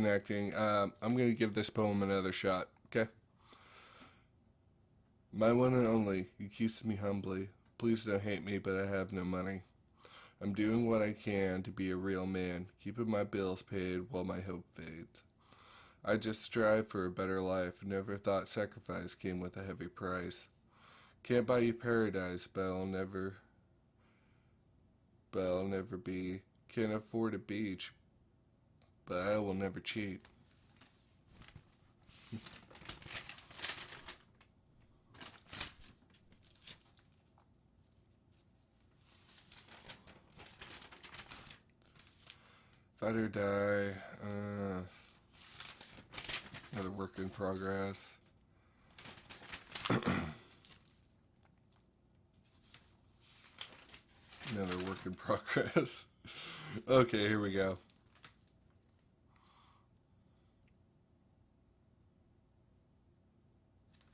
connecting. I'm going to give this poem another shot, okay? My one and only, you accuse me humbly. Please don't hate me, but I have no money. I'm doing what I can to be a real man, keeping my bills paid while my hope fades. I just strive for a better life, never thought sacrifice came with a heavy price. Can't buy you paradise, but I'll never be. Can't afford a beach, but I will never cheat. Fight or die. Another work in progress. Another work in progress. Okay, here we go.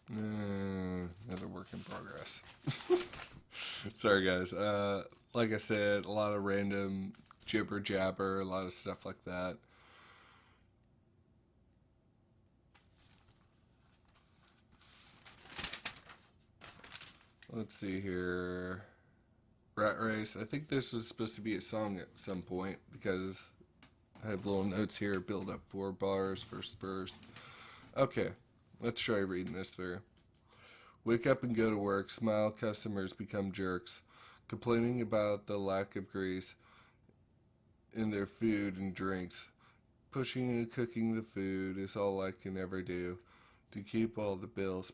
Another work in progress. Sorry, guys. Like I said, a lot of random jibber jabber, a lot of stuff like that. Let's see here. Rat Race. I think this was supposed to be a song at some point because I have little notes here. Build up 4 bars, first verse. Okay, let's try reading this through. Wake up and go to work. Smile, customers become jerks. Complaining about the lack of grease in their food and drinks. Pushing and cooking the food is all I can ever do to keep all the bills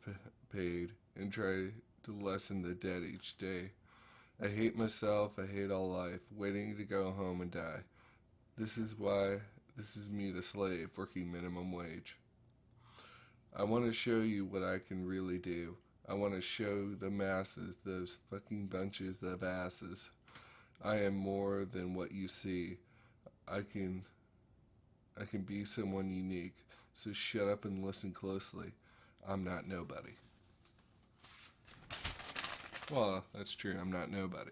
paid and try to lessen the debt each day. I hate myself, I hate all life, waiting to go home and die. This is me the slave, working minimum wage. I want to show you what I can really do. I want to show the masses, those fucking bunches of asses. I am more than what you see. I can be someone unique. So shut up and listen closely. I'm not nobody. Well, that's true. I'm not nobody.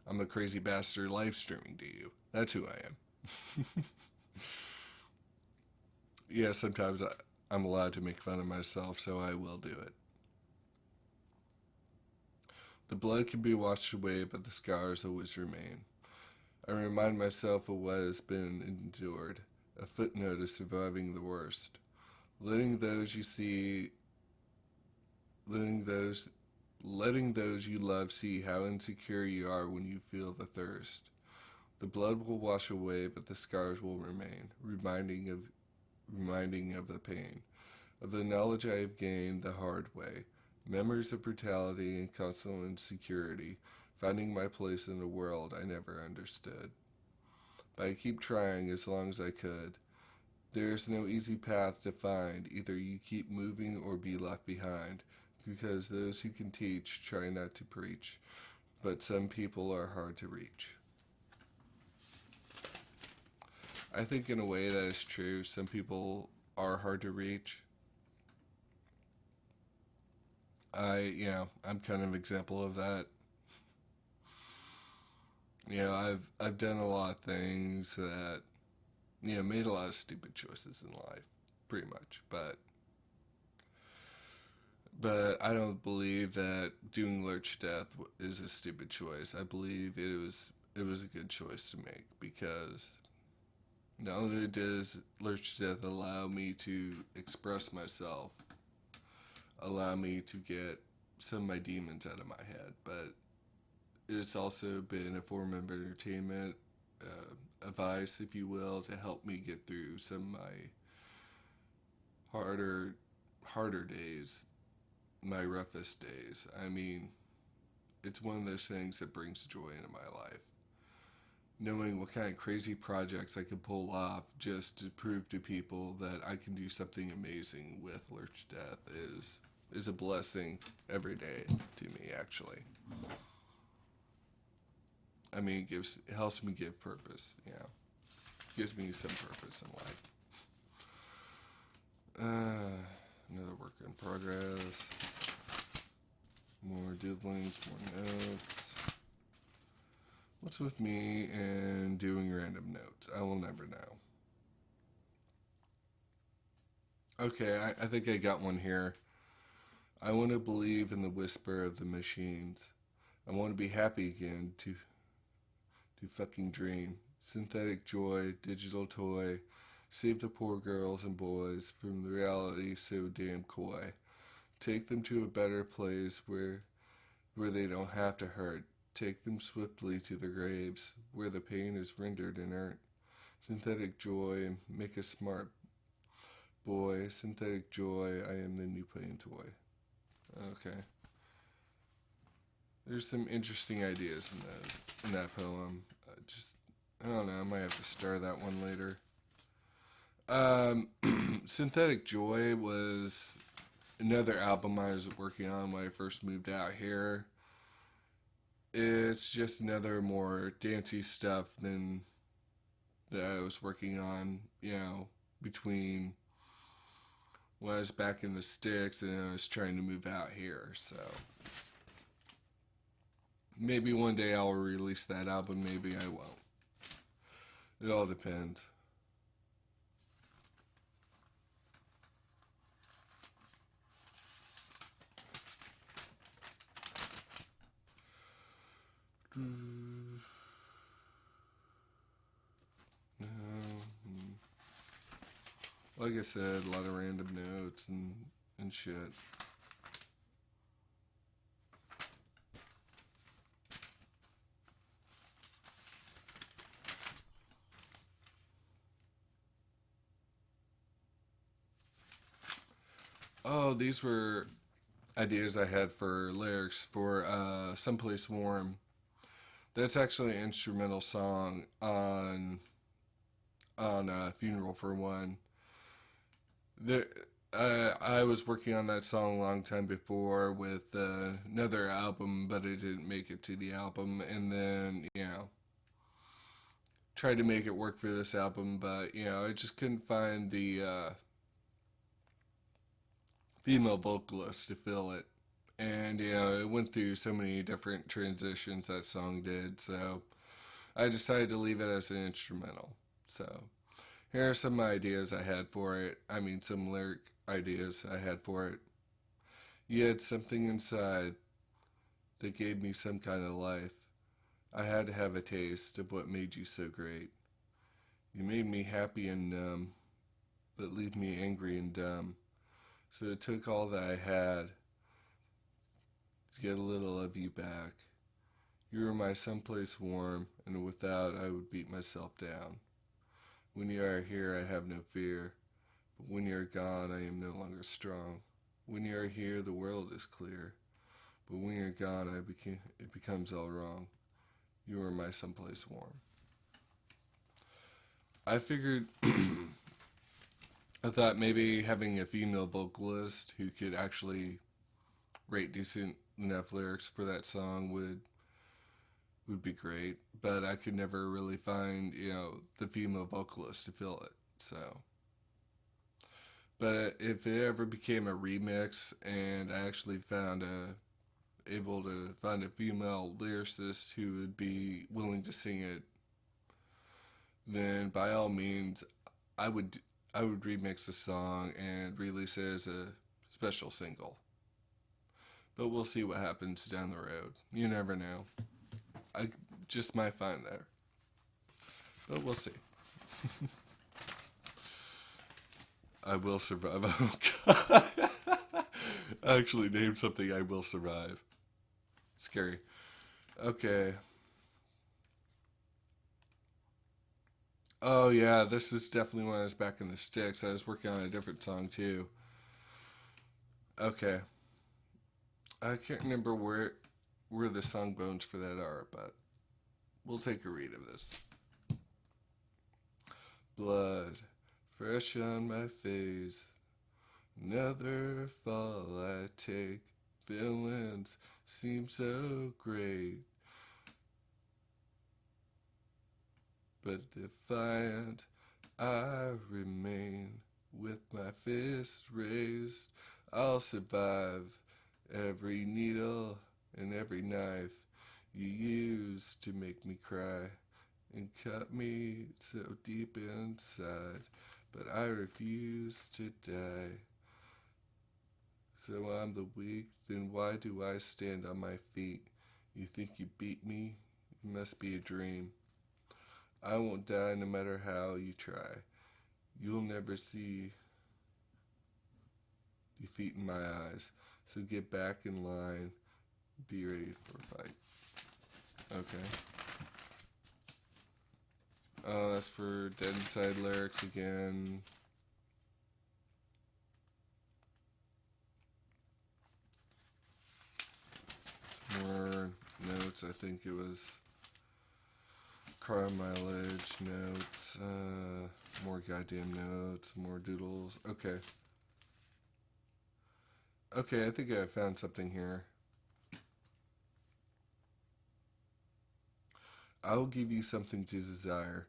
I'm a crazy bastard live streaming to you. That's who I am. Yeah, sometimes I'm allowed to make fun of myself, so I will do it. The blood can be washed away, but the scars always remain. I remind myself of what has been endured, a footnote of surviving the worst. Letting those you see, letting those you love see how insecure you are when you feel the thirst. The blood will wash away, but the scars will remain, reminding of the pain, of the knowledge I have gained the hard way, memories of brutality and constant insecurity, finding my place in a world I never understood. But I keep trying as long as I could. There is no easy path to find. Either you keep moving or be left behind, because those who can teach try not to preach, but some people are hard to reach. I think in a way that is true. Some people are hard to reach. I'm kind of an example of that. I've done a lot of things that, made a lot of stupid choices in life, pretty much. But I don't believe that doing Lurch Deth is a stupid choice. I believe it was a good choice to make because not only does Lurch Deth allow me to express myself, allow me to get some of my demons out of my head, but it's also been a form of entertainment, advice, if you will, to help me get through some of my harder days, my roughest days. I mean, it's one of those things that brings joy into my life. Knowing what kind of crazy projects I can pull off just to prove to people that I can do something amazing with Lurch Deth is a blessing every day to me, actually. I mean, it helps me give purpose, gives me some purpose in life. Another work in progress. More doodlings, more notes. What's with me and doing random notes? I will never know. Okay, I think I got one here. I want to believe in the whisper of the machines. I want to be happy again to fucking dream. Synthetic joy, digital toy. Save the poor girls and boys from the reality so damn coy. Take them to a better place where they don't have to hurt. Take them swiftly to their graves, where the pain is rendered inert. Synthetic joy, make a smart boy. Synthetic joy, I am the new playing toy. Okay. There's some interesting ideas in that poem. Just I don't know. I might have to star that one later. Um, Synthetic Joy was another album I was working on when I first moved out here. It's just another more dancey stuff than that I was working on, between when I was back in the sticks and I was trying to move out here. So maybe one day I'll release that album, maybe I won't. It all depends. Like I said, a lot of random notes and shit. Oh, these were ideas I had for lyrics for Someplace Warm. That's actually an instrumental song on Funeral for One. The, I was working on that song a long time before with another album, but it didn't make it to the album. And then, tried to make it work for this album, but, I just couldn't find the female vocalist to fill it. And, it went through so many different transitions that song did, so I decided to leave it as an instrumental. So, here are some ideas I had for it. I mean, some lyric ideas I had for it. You had something inside that gave me some kind of life. I had to have a taste of what made you so great. You made me happy and numb, but leave me angry and dumb. So it took all that I had to get a little of you back. You were my someplace warm, and without I would beat myself down. When you are here, I have no fear, but when you are gone, I am no longer strong. When you are here, the world is clear, but when you're gone, it becomes all wrong. You are my someplace warm. I figured, I thought maybe having a female vocalist who could actually write decent enough lyrics for that song would be great, but I could never really find, the female vocalist to fill it. So, but if it ever became a remix and I actually able to find a female lyricist who would be willing to sing it, then by all means, I would I would remix the song and release it as a special single. But we'll see what happens down the road. You never know. I just might find there. But we'll see. I will survive. Oh god. I actually named something I will survive. Scary. Okay. Oh yeah, this is definitely when I was back in the sticks. I was working on a different song too. Okay. I can't remember where the song bones for that are, but we'll take a read of this. Blood fresh on my face. Another fall I take. Feelings seem so great, but defiant I remain. With my fist raised, I'll survive every needle and every knife you use to make me cry and cut me so deep inside. but I refuse to die. So I'm the weak, then why do I stand on my feet? You think you beat me? It must be a dream. I won't die no matter how you try. You'll never see defeat in my eyes. So get back in line. Be ready for a fight. Okay. That's for Dead Inside lyrics again. More notes. I think it was car mileage notes. More goddamn notes. More doodles. Okay. Okay, I think I found something here. I will give you something to desire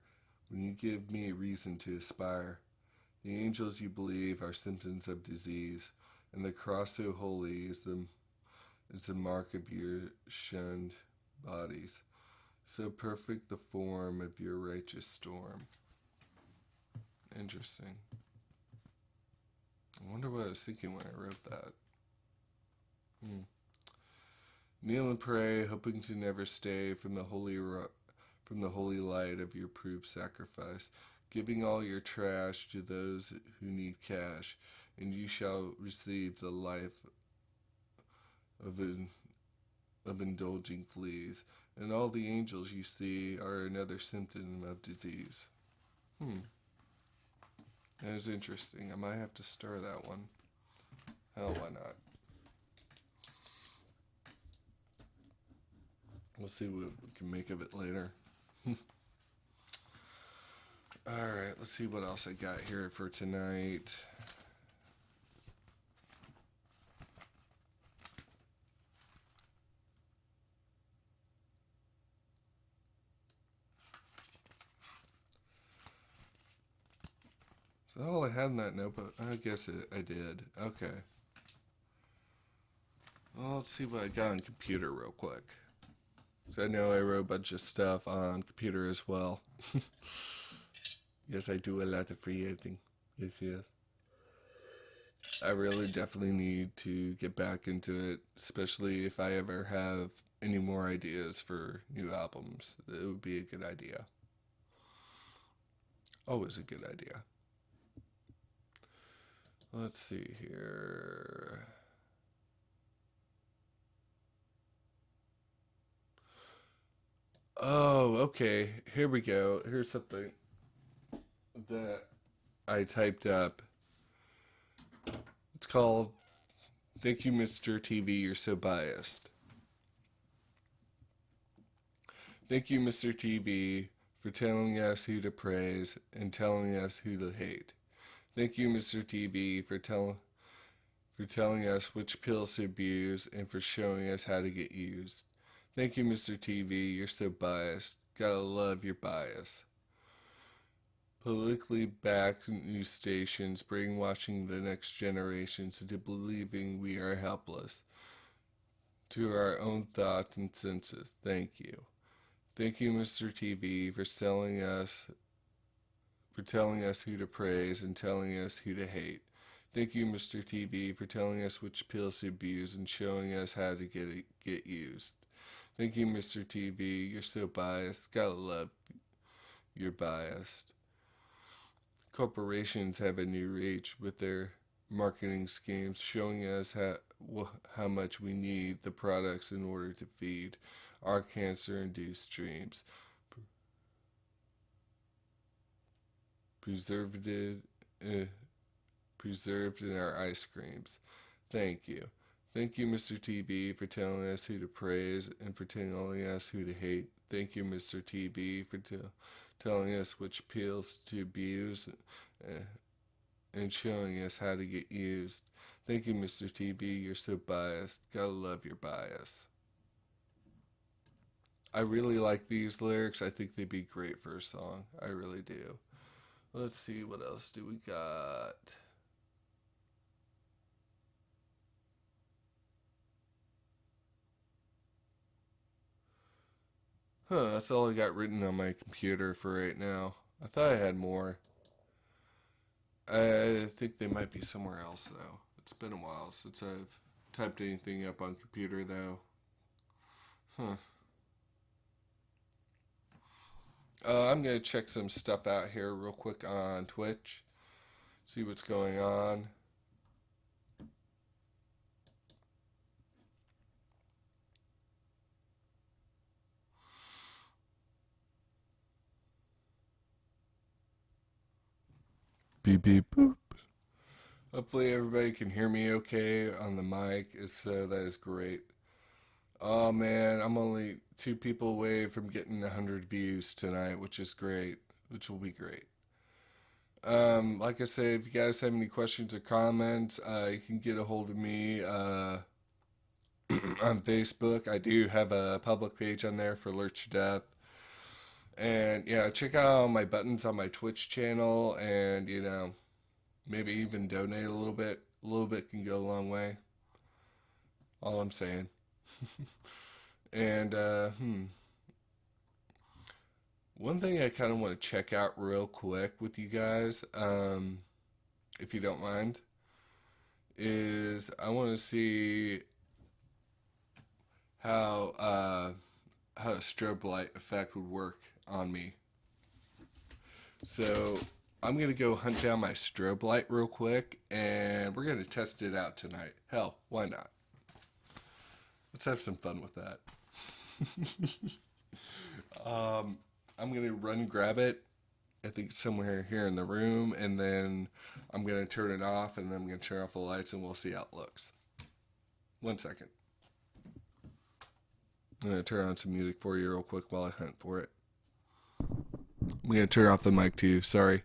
when you give me a reason to aspire. The angels you believe are symptoms of disease, and the cross so holy is the mark of your shunned bodies. So perfect the form of your righteous storm. Interesting. I wonder what I was thinking when I wrote that. Kneel and pray, hoping to never stay from the holy light of your proved sacrifice, giving all your trash to those who need cash, and you shall receive the life of indulging fleas, and all the angels you see are another symptom of disease. That is interesting. I might have to stir that one. Hell, why not? We'll see what we can make of it later. Alright, let's see what else I got here for tonight. Is that all I had in that notebook? I guess I did. Okay. Well, let's see what I got on computer real quick. So I know I wrote a bunch of stuff on computer as well. Yes, I do a lot of free editing. Yes. I really definitely need to get back into it, especially if I ever have any more ideas for new albums. It would be a good idea. Always a good idea. Let's see here. Oh, okay. Here we go. Here's something that I typed up. It's called Thank You, Mr. TV, You're So Biased. Thank you, Mr. TV, for telling us who to praise and telling us who to hate. Thank you, Mr. TV, for telling us which pills to abuse and for showing us how to get used. Thank you, Mr. TV, you're so biased. Gotta love your bias. Politically backed news stations brainwashing the next generations into believing we are helpless to our own thoughts and senses. Thank you. Thank you, Mr. TV, for telling us who to praise and telling us who to hate. Thank you, Mr. TV, for telling us which pills to abuse and showing us how to get used. Thank you, Mr. TV. You're so biased. Gotta love you're biased. Corporations have a new reach with their marketing schemes, showing us how much we need the products in order to feed our cancer-induced dreams. Preserved in our ice creams. Thank you. Thank you, Mr. TV, for telling us who to praise and for telling us who to hate. Thank you, Mr. TV, for telling us which pills to abuse and showing us how to get used. Thank you, Mr. TV. You're so biased. Gotta love your bias. I really like these lyrics. I think they'd be great for a song. I really do. Let's see, what else do we got? That's all I got written on my computer for right now. I thought I had more. I think they might be somewhere else though. It's been a while since I've typed anything up on computer though. Huh. I'm gonna check some stuff out here real quick on Twitch. See what's going on. Beep beep boop. Hopefully everybody can hear me okay on the mic. If so, that is great. Oh man, I'm only 2 people away from getting 100 views tonight, which is great. Which will be great. Like I said, if you guys have any questions or comments, you can get a hold of me on Facebook. I do have a public page on there for Lurch Deth. And yeah, check out all my buttons on my Twitch channel, and maybe even donate a little bit. A little bit can go a long way. All I'm saying. And one thing I kind of want to check out real quick with you guys, if you don't mind, is I want to see how a strobe light effect would work on me. So I'm gonna go hunt down my strobe light real quick, and we're gonna test it out tonight. Hell, why not? Let's have some fun with that. I'm gonna run grab it. I think it's somewhere here in the room, and then I'm gonna turn it off, and then I'm gonna turn off the lights, and we'll see how it looks. 1 second. I'm gonna turn on some music for you real quick while I hunt for it. I'm gonna turn off the mic too. Sorry.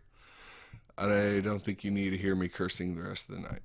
I don't think you need to hear me cursing the rest of the night.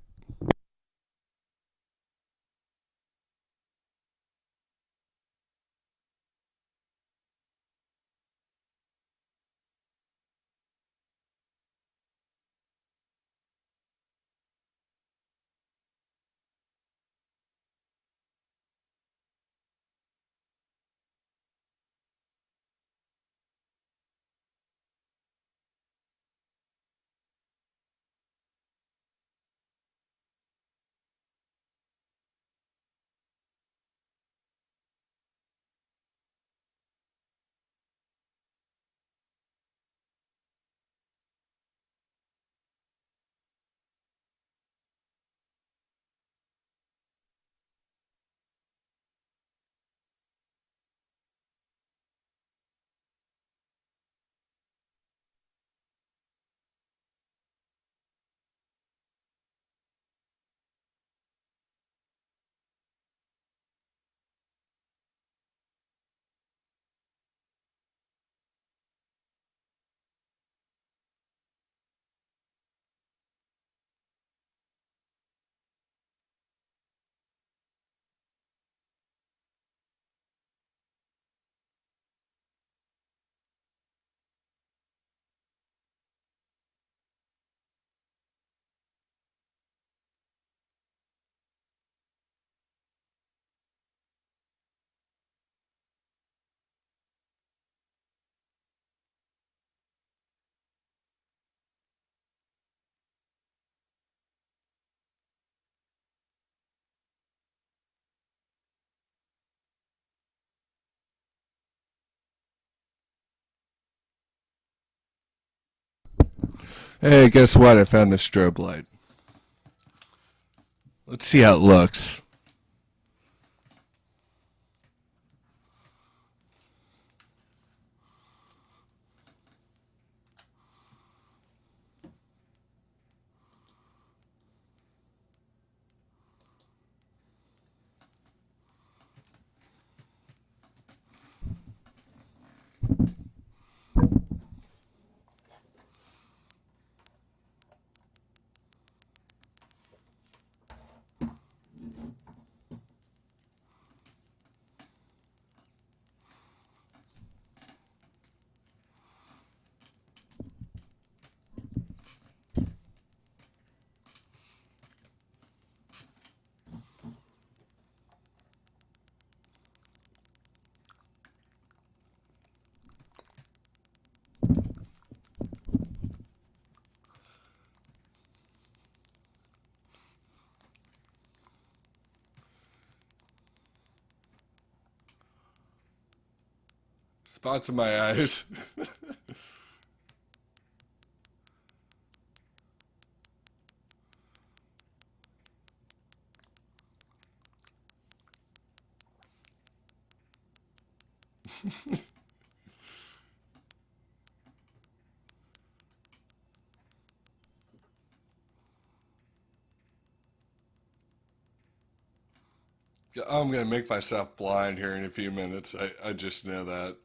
Hey, guess what? I found the strobe light. Let's see how it looks. spots in my eyes. I'm gonna make myself blind here in a few minutes. I just know that.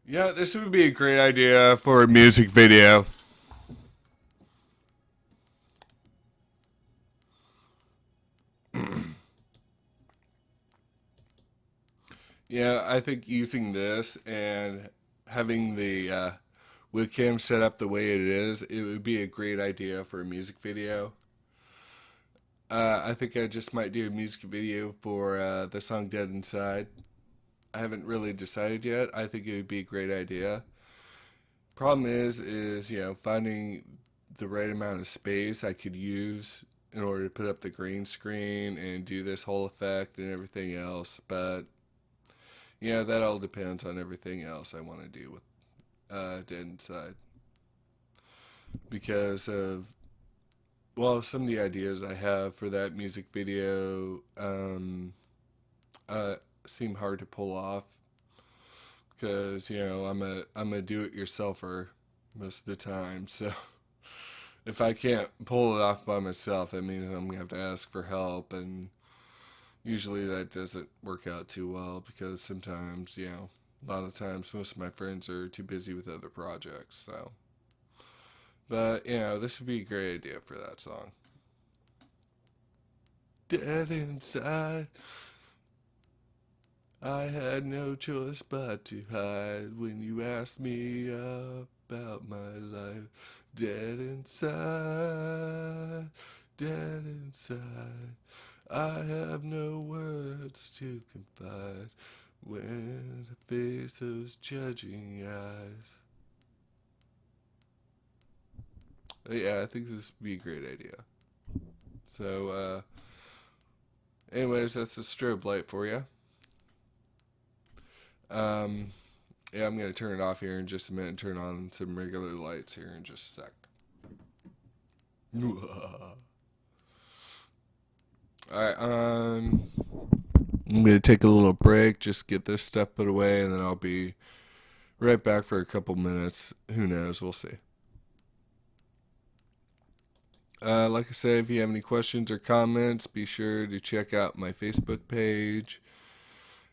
Yeah, this would be a great idea for a music video. Yeah, I think using this and having the webcam set up the way it is, it would be a great idea for a music video. I think I just might do a music video for the song Dead Inside. I haven't really decided yet. I think it would be a great idea. Problem is finding the right amount of space I could use in order to put up the green screen and do this whole effect and everything else. But yeah, that all depends on everything else I want to do with Dead Inside because of some of the ideas I have for that music video seem hard to pull off because I'm a do-it-yourselfer most of the time. So if I can't pull it off by myself, that means I'm gonna have to ask for help, and usually that doesn't work out too well because sometimes a lot of times most of my friends are too busy with other projects. So, but this would be a great idea for that song. Dead inside. I had no choice but to hide when you asked me about my life. Dead inside, dead inside. I have no words to confide when I face those judging eyes. But yeah, I think this would be a great idea. So, anyways, that's a strobe light for you. Yeah, I'm gonna turn it off here in just a minute and turn on some regular lights here in just a sec. Alright, I'm gonna take a little break, just get this stuff put away, and then I'll be right back for a couple minutes. Who knows? We'll see. Like I said, if you have any questions or comments, be sure to check out my Facebook page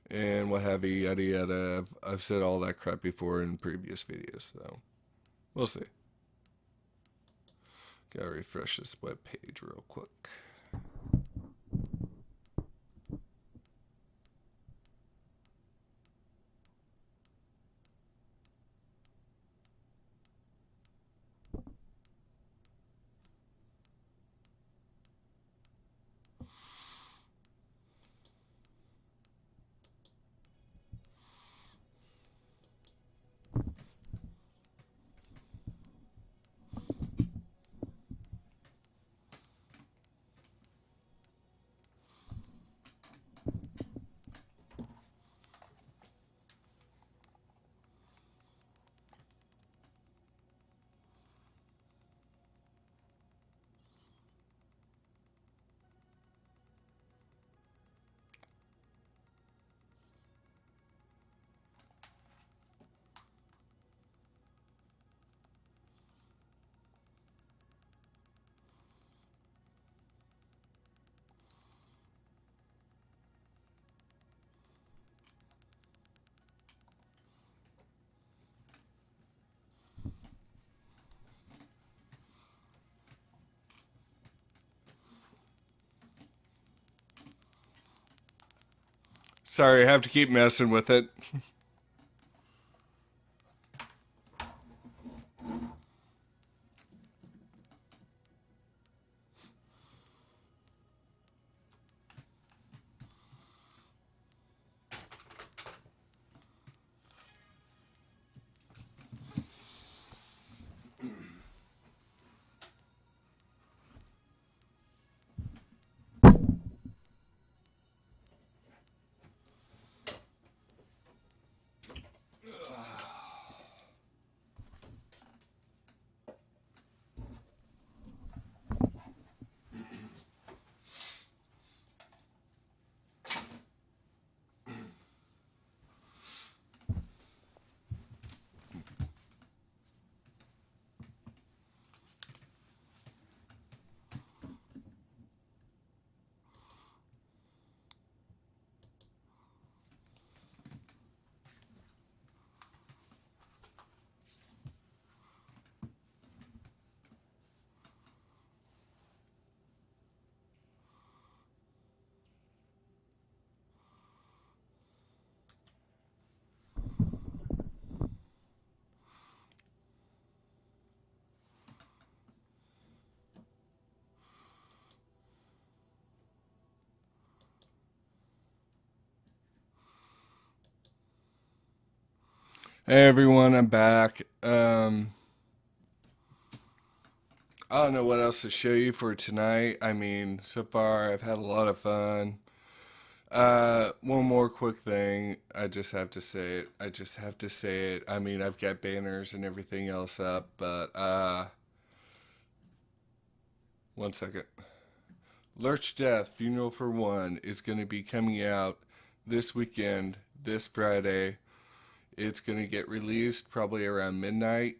and what have you, yada yada. I've said all that crap before in previous videos, so we'll see. Gotta refresh this web page real quick. Sorry, I have to keep messing with it. Hey everyone, I'm back. I don't know what else to show you for tonight. I mean, so far I've had a lot of fun. One more quick thing. I just have to say it. I just have to say it. I mean, I've got banners and everything else up, but one second. Lurch Deth, Funeral for One is going to be coming out this weekend, this Friday. It's going to get released probably around midnight.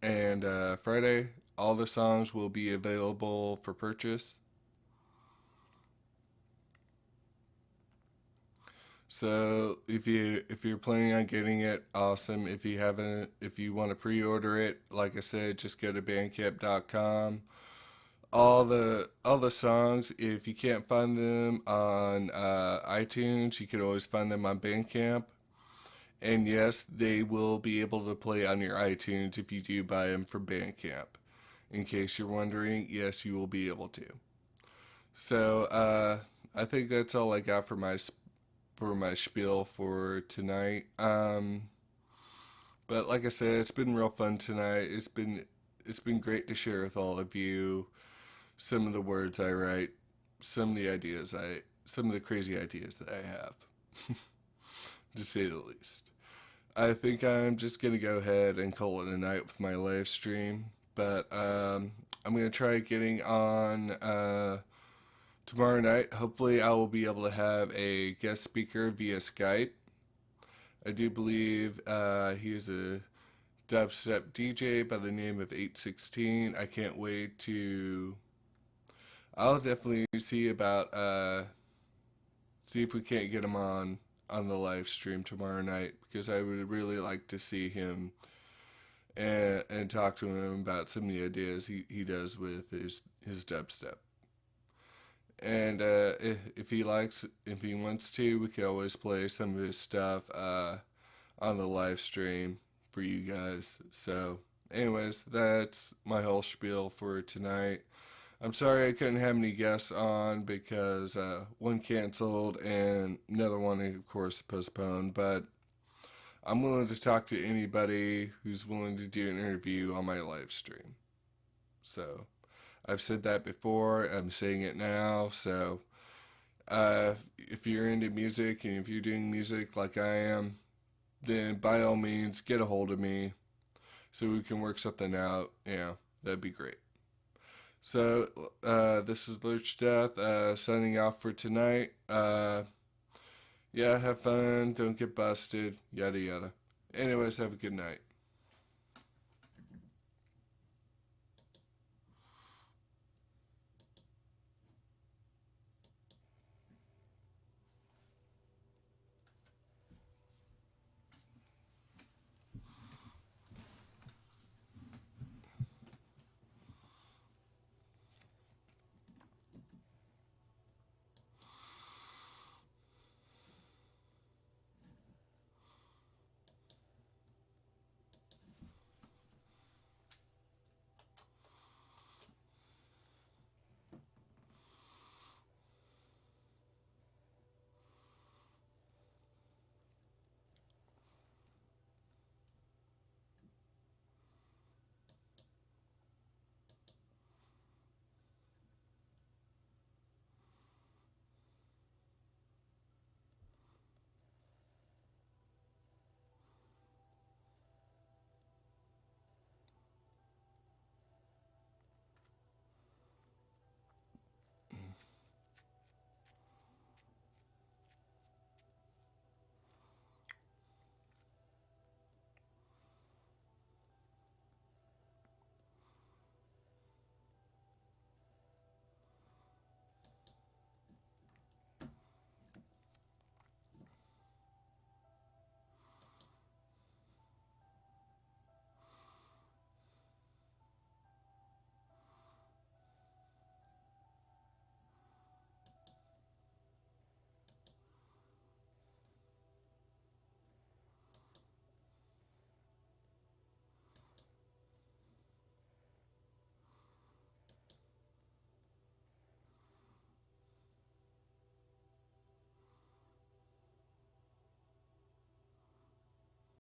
And Friday, all the songs will be available for purchase. So if you're planning on getting it, awesome. If you haven't, if you want to pre-order it, like I said, just go to bandcamp.com. All the songs, if you can't find them on iTunes, you can always find them on Bandcamp. And yes, they will be able to play on your iTunes if you do buy them from Bandcamp. In case you're wondering, yes, you will be able to. So I think that's all I got for my spiel for tonight. But like I said, it's been real fun tonight. It's been great to share with all of you some of the words I write, some of the crazy ideas that I have, to say the least. I think I'm just gonna go ahead and call it a night with my live stream, but I'm gonna try getting on tomorrow night. Hopefully, I will be able to have a guest speaker via Skype. I do believe he is a dubstep DJ by the name of 816. I can't wait to. I'll definitely see about see if we can't get him on the live stream tomorrow night, because I would really like to see him and talk to him about some of the ideas he does with his dubstep. And if he wants to, we could always play some of his stuff on the live stream for you guys. So, anyways, that's my whole spiel for tonight. I'm sorry I couldn't have any guests on because one canceled and another one, of course, postponed. But I'm willing to talk to anybody who's willing to do an interview on my live stream. So, I've said that before. I'm saying it now. So, if you're into music and if you're doing music like I am, then by all means get a hold of me so we can work something out. Yeah, that'd be great. So, this is Lurch Deth signing off for tonight. Yeah, have fun. Don't get busted. Yada yada. Anyways, have a good night.